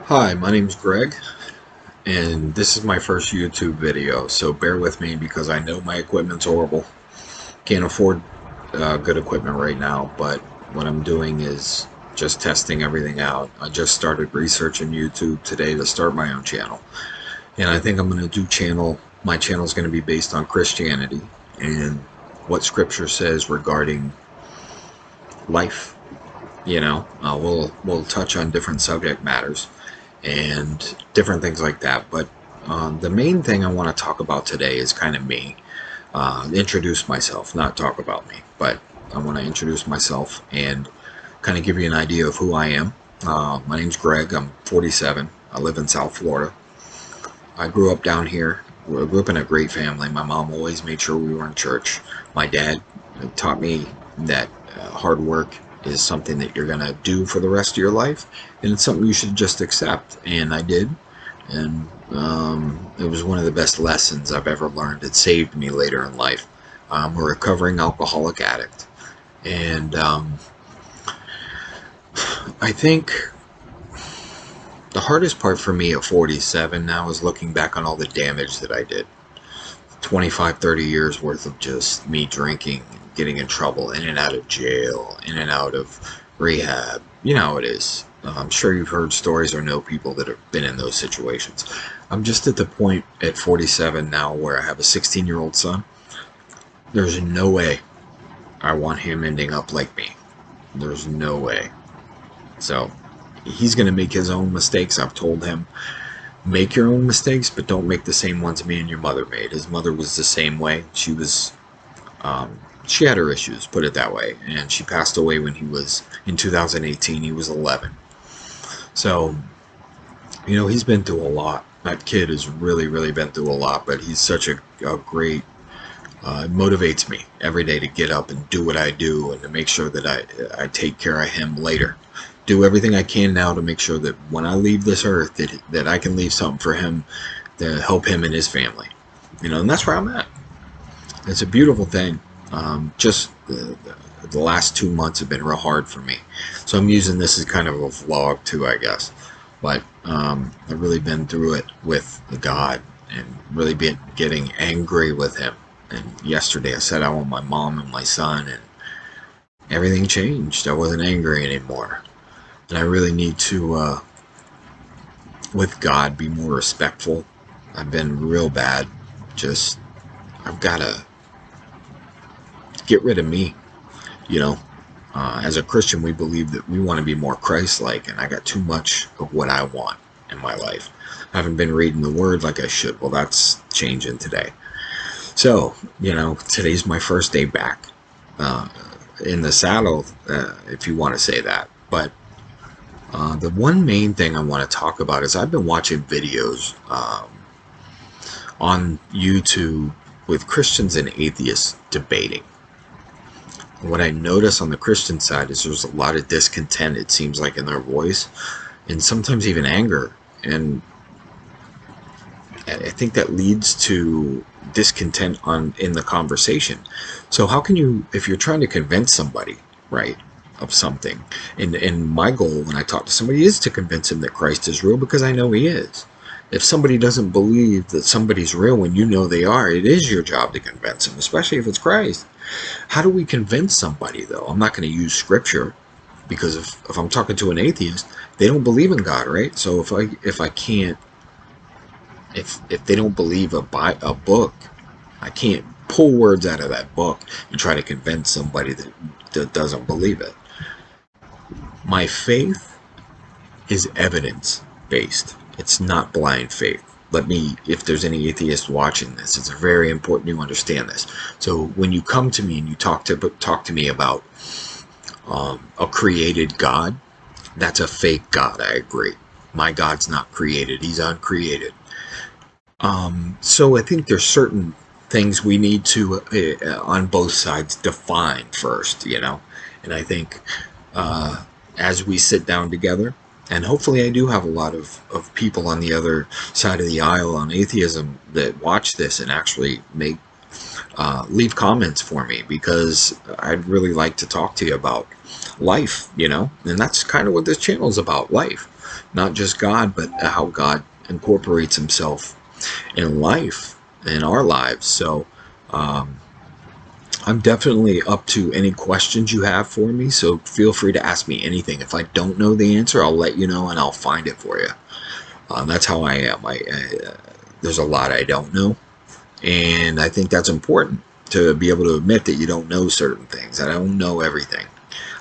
Hi, my name's Greg, and this is my first YouTube video, so bear with me because I know my equipment's horrible. Can't afford good equipment right now, but what I'm doing is just testing everything out. I just started researching YouTube today to start my own channel, and I think I'm going to my channel is going to be based on Christianity and what Scripture says regarding life. We'll touch on different subject matters and different things like that. But the main thing I want to talk about today is kind of me. Introduce myself, not talk about me, but I want to introduce myself and kind of give you an idea of who I am. My name's Greg. I'm 47. I live in South Florida. I grew up down here. I grew up in a great family. My mom always made sure we were in church. My dad taught me that hard work is something that you're going to do for the rest of your life, and it's something you should just accept. And I did. And it was one of the best lessons I've ever learned. It saved me later in life. I'm a recovering alcoholic addict. And I think the hardest part for me at 47 now is looking back on all the damage that I did. 25, 30 years worth of just me drinking, getting in trouble, in and out of jail, in and out of rehab. You know how it is. I'm sure you've heard stories or know people that have been in those situations. I'm just at the point at 47 now where I have a 16-year-old son. There's no way I want him ending up like me. There's no way. So he's going to make his own mistakes. I've told him, make your own mistakes, but don't make the same ones me and your mother made. His mother was the same way. She had her issues, put it that way, and she passed away when he was, in 2018, he was 11. So, he's been through a lot. That kid has really, really been through a lot, but he's such a great, it motivates me every day to get up and do what I do and to make sure that I take care of him later. Do everything I can now to make sure that when I leave this earth, that I can leave something for him to help him and his family. And that's where I'm at. It's a beautiful thing. Just the last 2 months have been real hard for me. So I'm using this as kind of a vlog too, I guess. But I've really been through it with God and really been getting angry with him. And yesterday I sat out with my mom and my son and everything changed. I wasn't angry anymore. And I really need to, with God, be more respectful. I've been real bad. I've got to get rid of me. As a Christian, we believe that we want to be more Christ-like, and I got too much of what I want in my life. I haven't been reading the Word like I should. Well, that's changing today. So, today's my first day back in the saddle, if you want to say that. But the one main thing I want to talk about is I've been watching videos on YouTube with Christians and atheists debating. What I notice on the Christian side is there's a lot of discontent, it seems like, in their voice, and sometimes even anger. And I think that leads to discontent in the conversation. So how can you, if you're trying to convince somebody, right, of something, and my goal when I talk to somebody is to convince him that Christ is real, because I know he is. If somebody doesn't believe that somebody's real when you know they are, it is your job to convince them, especially if it's Christ. How do we convince somebody, though? I'm not going to use scripture, because if I'm talking to an atheist, they don't believe in God, right? So if they don't believe a book, I can't pull words out of that book and try to convince somebody that doesn't believe it. My faith is evidence-based. It's not blind faith. If there's any atheist watching this, it's very important you understand this. So when you come to me and you talk to me about a created God, that's a fake God, I agree. My God's not created. He's uncreated. So I think there's certain things we need to, on both sides, define first, And I think as we sit down together, and hopefully I do have a lot of people on the other side of the aisle on atheism that watch this and actually make leave comments for me, because I'd really like to talk to you about life, and that's kind of what this channel is about: life. Not just God, but how God incorporates himself in life, in our lives. So I'm definitely up to any questions you have for me, so feel free to ask me anything. If I don't know the answer, I'll let you know and I'll find it for you. That's how I am. There's a lot I don't know, and I think that's important, to be able to admit that you don't know certain things. I don't know everything.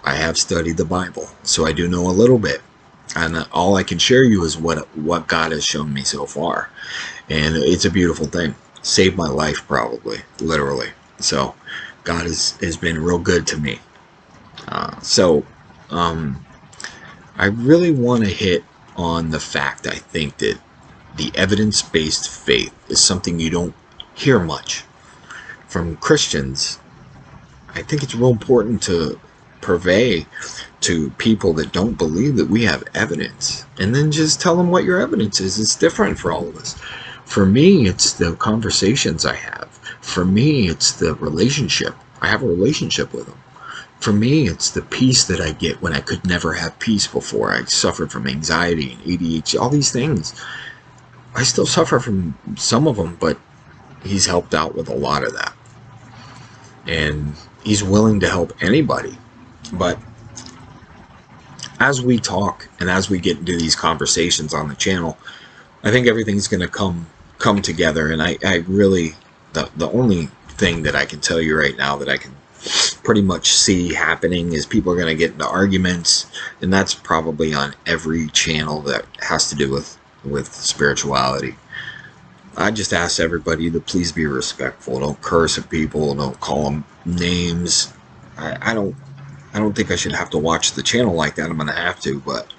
I have studied the Bible, so I do know a little bit, and all I can share you is what God has shown me so far, and it's a beautiful thing. Saved my life, probably, literally. So God has been real good to me. I really want to hit on the fact, I think, that the evidence-based faith is something you don't hear much from Christians. I think it's real important to purvey to people that don't believe that we have evidence, and then just tell them what your evidence is. It's different for all of us. For me, it's the conversations I have. For me, it's the relationship. I have a relationship with them. For me, it's the peace that I get when I could never have peace before. I suffered from anxiety and ADHD, all these things. I still suffer from some of them, but he's helped out with a lot of that. And he's willing to help anybody. But as we talk and as we get into these conversations on the channel, I think everything's going to come together. And I really, the only thing that I can tell you right now that I can pretty much see happening is people are going to get into arguments, and that's probably on every channel that has to do with spirituality. I just ask everybody to please be respectful. Don't curse at people. Don't call them names. I don't think I should have to watch the channel like that. I'm going to have to, but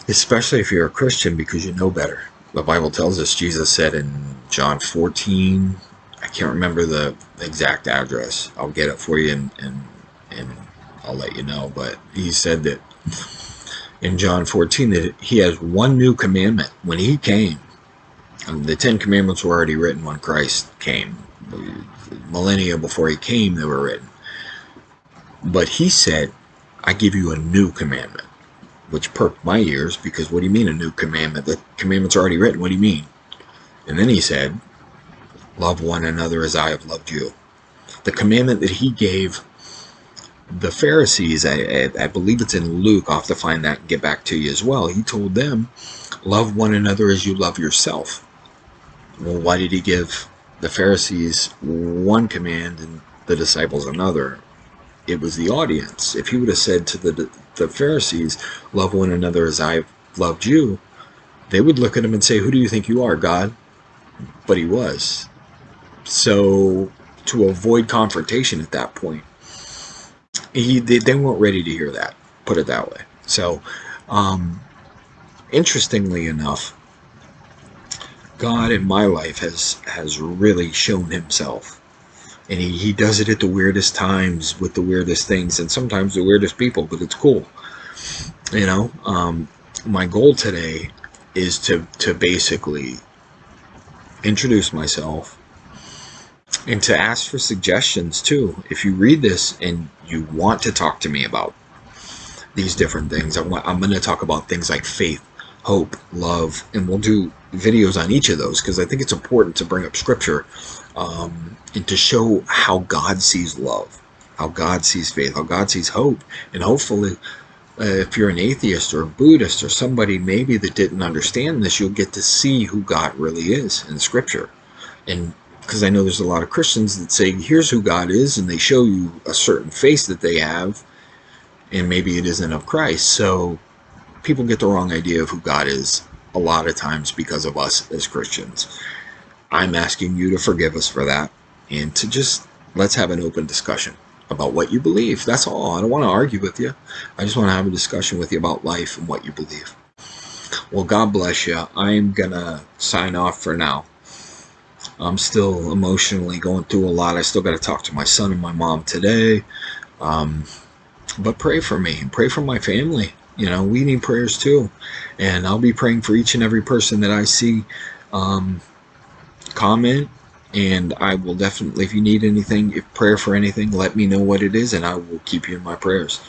especially if you're a Christian, because you know better. The Bible tells us, Jesus said in John 14, I can't remember the exact address. I'll get it for you and I'll let you know. But he said that in John 14 that he has one new commandment. When he came, the 10 commandments were already written when Christ came. Millennia before he came, they were written. But he said, I give you a new commandment, which perked my ears, because what do you mean a new commandment? The commandment's already written. What do you mean? And then he said, love one another as I have loved you. The commandment that he gave the Pharisees, I believe it's in Luke, I'll have to find that and get back to you as well. He told them, love one another as you love yourself. Well, why did he give the Pharisees one command and the disciples another? It was the audience. If he would have said to the Pharisees, love one another as I've loved you, they would look at him and say, who do you think you are, God? But he was. So to avoid confrontation at that point, they weren't ready to hear that, put it that way. So interestingly enough, God in my life has really shown himself, and he does it at the weirdest times with the weirdest things, and sometimes the weirdest people, but it's cool. My goal today is to basically introduce myself and to ask for suggestions too. If you read this and you want to talk to me about these different things, I'm going to talk about things like faith, hope, love, and we'll do videos on each of those, because I think it's important to bring up scripture and to show how God sees love, how God sees faith, how God sees hope. And hopefully if you're an atheist or a Buddhist or somebody maybe that didn't understand this, you'll get to see who God really is in scripture. And because I know there's a lot of Christians that say, here's who God is, and they show you a certain face that they have, and maybe it isn't of Christ. So people get the wrong idea of who God is a lot of times because of us as Christians. I'm asking you to forgive us for that, and to just, let's have an open discussion about what you believe. That's all. I don't want to argue with you. I just want to have a discussion with you about life and what you believe. Well, God bless you. I'm going to sign off for now. I'm still emotionally going through a lot. I still got to talk to my son and my mom today. But pray for me and pray for my family. We need prayers too. And I'll be praying for each and every person that I see comment And I will definitely, if you need anything, if prayer for anything, let me know what it is, and I will keep you in my prayers.